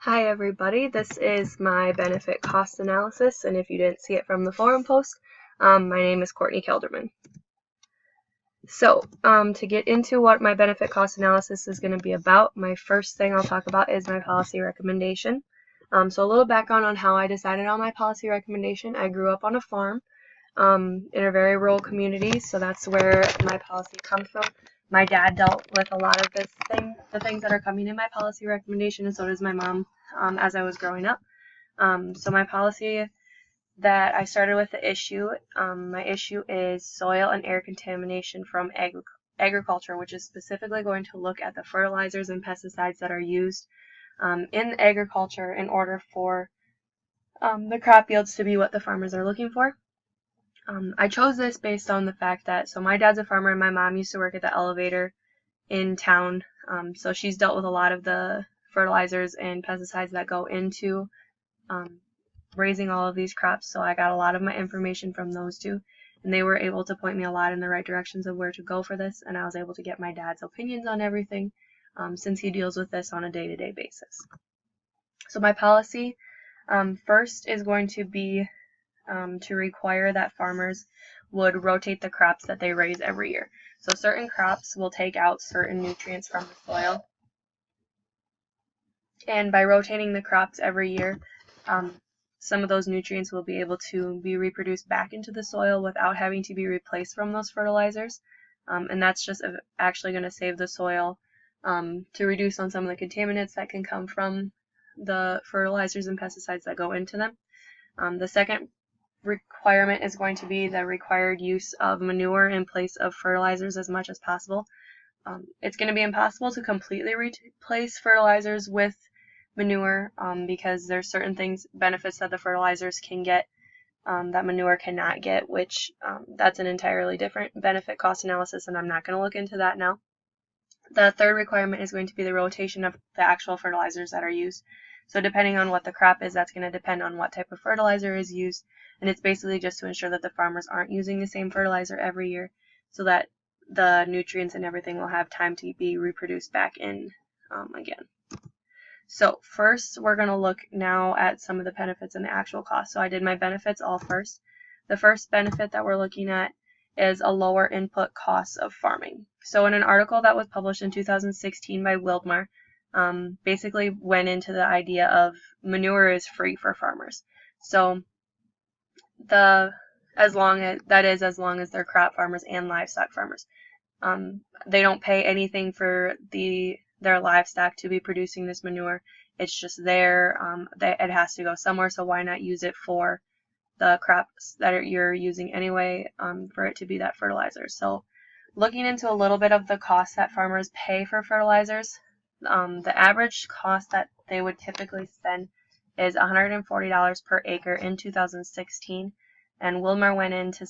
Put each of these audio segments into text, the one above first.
Hi everybody, this is my benefit cost analysis, and if you didn't see it from the forum post, my name is Courtney Kelderman. So, to get into what my benefit cost analysis is going to be about, my first thing I'll talk about is my policy recommendation. So a little background on how I decided on my policy recommendation. I grew up on a farm in a very rural community, so that's where my policy comes from. My dad dealt with a lot of the things that are coming in my policy recommendation, and so does my mom as I was growing up. So my policy that I started with the issue, my issue is soil and air contamination from agriculture, which is specifically going to look at the fertilizers and pesticides that are used in agriculture in order for the crop yields to be what the farmers are looking for. I chose this based on the fact that, so my dad's a farmer and my mom used to work at the elevator in town, so she's dealt with a lot of the fertilizers and pesticides that go into raising all of these crops, so I got a lot of my information from those two, and they were able to point me a lot in the right directions of where to go for this, and I was able to get my dad's opinions on everything since he deals with this on a day-to-day basis. So my policy first is going to be to require that farmers would rotate the crops that they raise every year. So certain crops will take out certain nutrients from the soil, and by rotating the crops every year, some of those nutrients will be able to be reproduced back into the soil without having to be replaced from those fertilizers, and that's just actually going to save the soil to reduce on some of the contaminants that can come from the fertilizers and pesticides that go into them. The second requirement is going to be the required use of manure in place of fertilizers as much as possible. It's going to be impossible to completely replace fertilizers with manure because there's certain benefits that the fertilizers can get that manure cannot get, which that's an entirely different benefit cost analysis, and I'm not going to look into that now. The third requirement is going to be the rotation of the actual fertilizers that are used. So depending on what the crop is, that's going to depend on what type of fertilizer is used, and it's basically just to ensure that the farmers aren't using the same fertilizer every year so that the nutrients and everything will have time to be reproduced back in again. So first we're going to look now at some of the benefits and the actual cost. So I did my benefits all first. The first benefit that we're looking at is a lower input cost of farming. So in an article that was published in 2016 by Wildmar, basically went into the idea of manure is free for farmers. So as long as they're crop farmers and livestock farmers. They don't pay anything for their livestock to be producing this manure. It's just there. It has to go somewhere, so why not use it for the crops that you're using anyway for it to be that fertilizer. So looking into a little bit of the cost that farmers pay for fertilizers, the average cost that they would typically spend is $140 per acre in 2016, and Wildmar went into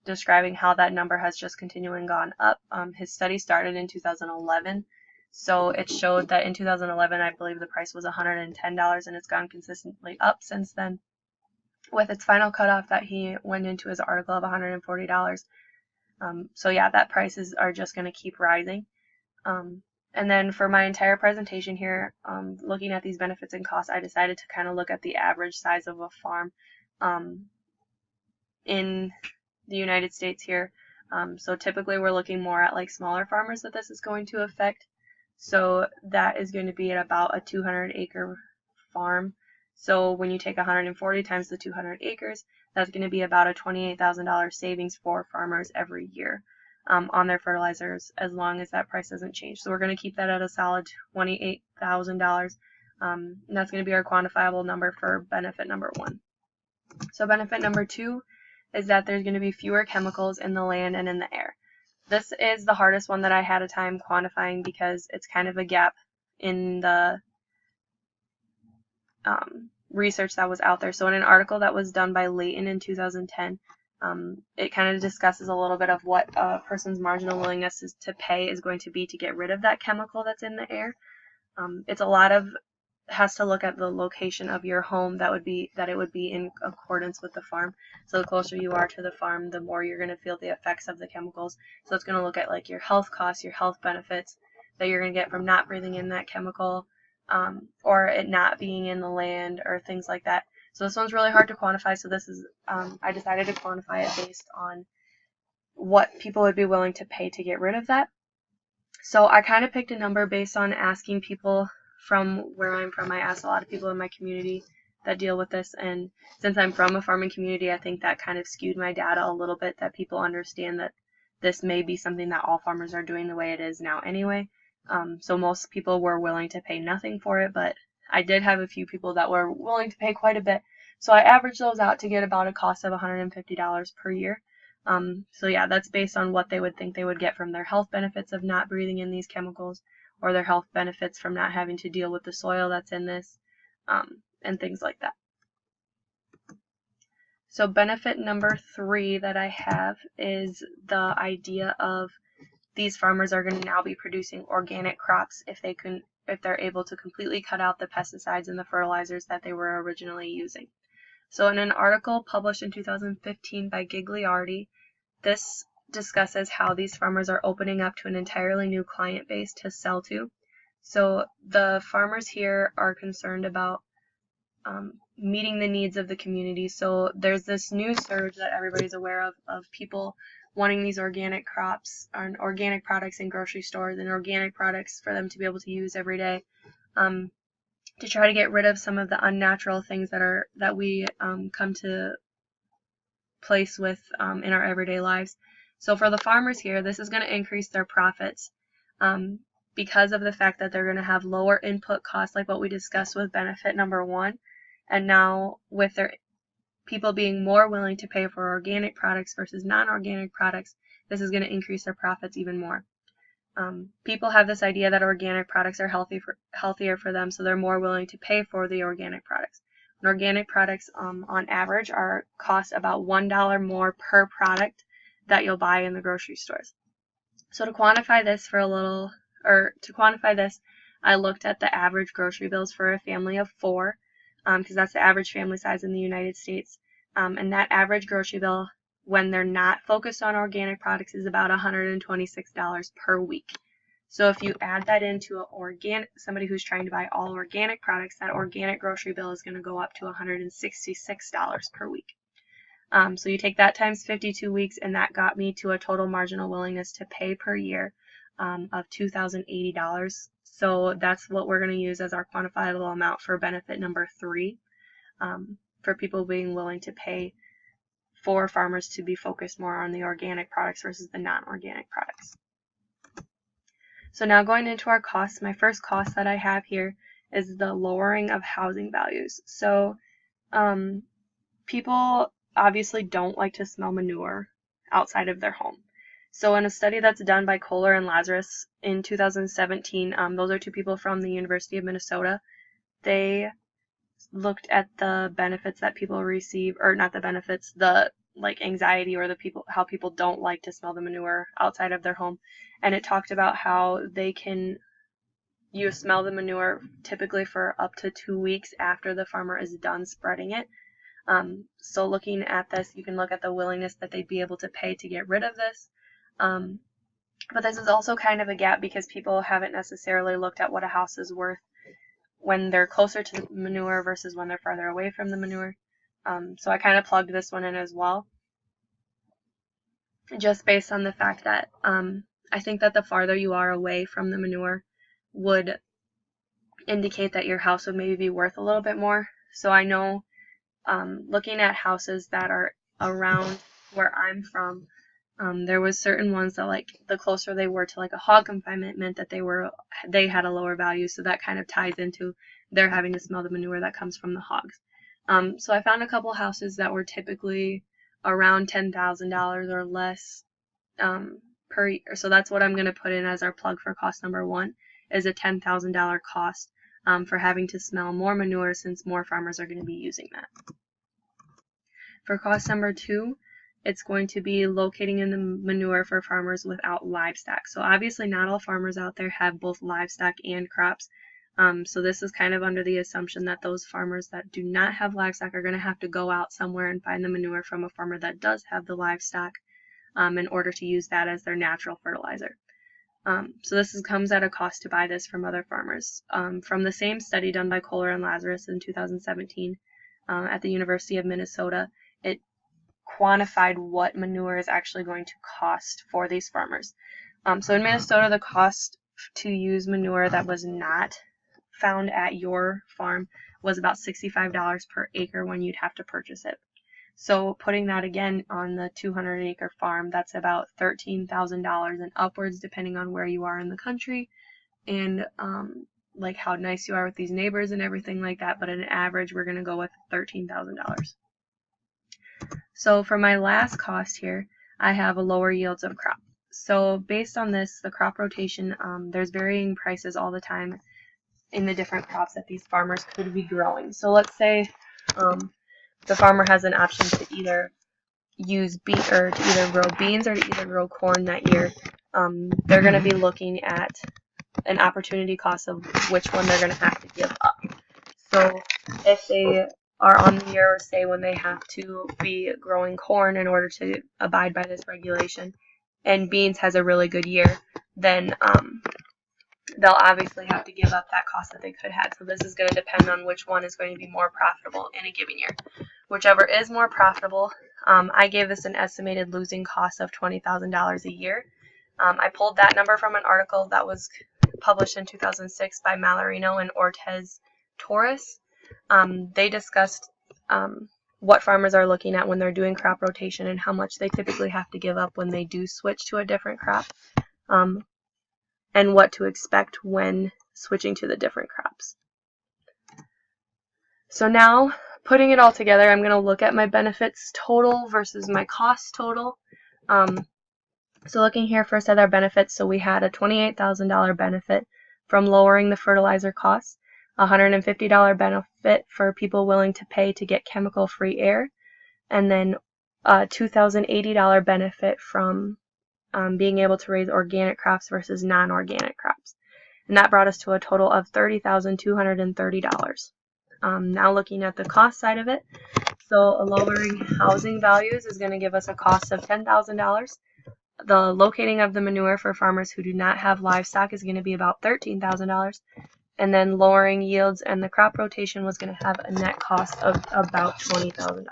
describing how that number has just continually gone up. His study started in 2011, so it showed that in 2011 I believe the price was $110, and it's gone consistently up since then, with its final cutoff that he went into his article of $140. So yeah, that prices are just going to keep rising. And then for my entire presentation here, looking at these benefits and costs, I decided to kind of look at the average size of a farm in the United States here. So typically we're looking more at like smaller farmers that this is going to affect. So that is going to be at about a 200-acre farm. So when you take 140 times the 200 acres, that's going to be about a $28,000 savings for farmers every year on their fertilizers, as long as that price doesn't change. So we're going to keep that at a solid $28,000. And that's going to be our quantifiable number for benefit number one. So benefit number two is that there's going to be fewer chemicals in the land and in the air. This is the hardest one that I had a time quantifying because it's kind of a gap in the research that was out there. So in an article that was done by Layton in 2010, it kind of discusses a little bit of what a person's marginal willingness to pay is going to be to get rid of that chemical that's in the air. Has to look at the location of your home that it would be in accordance with the farm. So the closer you are to the farm, the more you're going to feel the effects of the chemicals. So it's going to look at like your health costs, your health benefits that you're going to get from not breathing in that chemical, or it not being in the land or things like that. So this one's really hard to quantify, so this is, I decided to quantify it based on what people would be willing to pay to get rid of that. So I kind of picked a number based on asking people from where I'm from. I asked a lot of people in my community that deal with this, and since I'm from a farming community, I think that kind of skewed my data a little bit, that people understand that this may be something that all farmers are doing the way it is now anyway. So most people were willing to pay nothing for it, but I did have a few people that were willing to pay quite a bit. So I averaged those out to get about a cost of $150 per year. So yeah, that's based on what they would think they would get from their health benefits of not breathing in these chemicals, or their health benefits from not having to deal with the soil that's in this, and things like that. So benefit number 3 that I have is the idea of these farmers are going to now be producing organic crops if they're able to completely cut out the pesticides and the fertilizers that they were originally using. So in an article published in 2015 by Gigliardi, this discusses how these farmers are opening up to an entirely new client base to sell to. So the farmers here are concerned about meeting the needs of the community. So there's this new surge that everybody's aware of people wanting these organic crops and organic products in grocery stores and organic products for them to be able to use every day, to try to get rid of some of the unnatural things that we come to place with in our everyday lives. So for the farmers here, this is going to increase their profits because of the fact that they're going to have lower input costs, like what we discussed with benefit number 1. And now with their people being more willing to pay for organic products versus non-organic products, this is going to increase their profits even more. People have this idea that organic products are healthier for them, so they're more willing to pay for the organic products. And organic products, on average, cost about $1 more per product that you'll buy in the grocery stores. So to quantify this I looked at the average grocery bills for a family of 4, because that's the average family size in the United States. And that average grocery bill, when they're not focused on organic products, is about $126 per week. So if you add that into somebody who's trying to buy all organic products, that organic grocery bill is going to go up to $166 per week. So you take that times 52 weeks, and that got me to a total marginal willingness to pay per year of $2,080. So that's what we're going to use as our quantifiable amount for benefit number 3, for people being willing to pay for farmers to be focused more on the organic products versus the non-organic products. So now going into our costs, my first cost that I have here is the lowering of housing values. So people obviously don't like to smell manure outside of their home. So in a study that's done by Kohler and Lazarus in 2017, those are 2 people from the University of Minnesota, they looked at the benefits that people receive, or not the benefits, the anxiety, or how people don't like to smell the manure outside of their home. And it talked about how you smell the manure typically for up to 2 weeks after the farmer is done spreading it. So looking at this, you can look at the willingness that they'd be able to pay to get rid of this. But this is also kind of a gap because people haven't necessarily looked at what a house is worth when they're closer to the manure versus when they're farther away from the manure. So I kind of plugged this one in as well, just based on the fact that I think that the farther you are away from the manure would indicate that your house would maybe be worth a little bit more. So I know looking at houses that are around where I'm from, there was certain ones that the closer they were to a hog confinement meant that they had a lower value, so that kind of ties into their having to smell the manure that comes from the hogs. So I found a couple houses that were typically around $10,000 or less per year. So that's what I'm going to put in as our plug for cost number 1, is a $10,000 cost for having to smell more manure, since more farmers are going to be using that. For cost number 2, it's going to be locating in the manure for farmers without livestock. So obviously not all farmers out there have both livestock and crops. So this is kind of under the assumption that those farmers that do not have livestock are going to have to go out somewhere and find the manure from a farmer that does have the livestock in order to use that as their natural fertilizer. So this comes at a cost to buy this from other farmers. From the same study done by Kohler and Lazarus in 2017 at the University of Minnesota, it quantified what manure is actually going to cost for these farmers. So in Minnesota, the cost to use manure that was not found at your farm was about $65 per acre when you'd have to purchase it. So putting that again on the 200-acre farm, that's about $13,000 and upwards, depending on where you are in the country and like how nice you are with these neighbors and everything like that. But on average, we're going to go with $13,000. So for my last cost here, I have a lower yields of crop. So based on this, the crop rotation, there's varying prices all the time in the different crops that these farmers could be growing. So let's say the farmer has an option to either use to either grow beans or to either grow corn that year. They're going to be looking at an opportunity cost of which one they're going to have to give up. So if they are on the year, say when they have to be growing corn in order to abide by this regulation, and beans has a really good year, then they'll obviously have to give up that cost that they could have. So this is going to depend on which one is going to be more profitable in a given year. Whichever is more profitable, I gave this an estimated losing cost of $20,000 a year. I pulled that number from an article that was published in 2006 by Mallarino and Ortez Torres. They discussed what farmers are looking at when they're doing crop rotation and how much they typically have to give up when they do switch to a different crop, and what to expect when switching to the different crops. So now, putting it all together, I'm going to look at my benefits total versus my cost total. So looking here first at our benefits, so we had a $28,000 benefit from lowering the fertilizer costs, a $150 benefit for people willing to pay to get chemical-free air, and then a $2,080 benefit from being able to raise organic crops versus non-organic crops. And that brought us to a total of $30,230. Now looking at the cost side of it, so lowering housing values is going to give us a cost of $10,000. The locating of the manure for farmers who do not have livestock is going to be about $13,000. And then lowering yields and the crop rotation was going to have a net cost of about $20,000.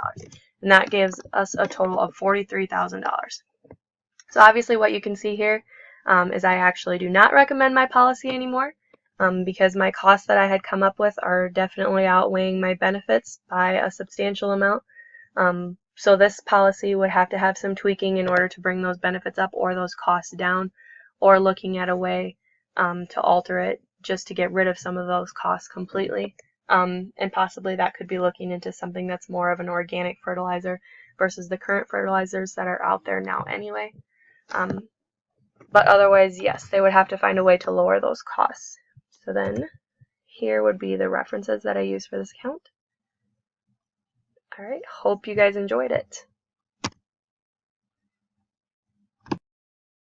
And that gives us a total of $43,000. So obviously what you can see here is I actually do not recommend my policy anymore because my costs that I had come up with are definitely outweighing my benefits by a substantial amount. So this policy would have to have some tweaking in order to bring those benefits up or those costs down, or looking at a way to alter it just to get rid of some of those costs completely. And possibly that could be looking into something that's more of an organic fertilizer versus the current fertilizers that are out there now anyway. But otherwise, yes, they would have to find a way to lower those costs. So then here would be the references that I use for this account. Alright, hope you guys enjoyed it.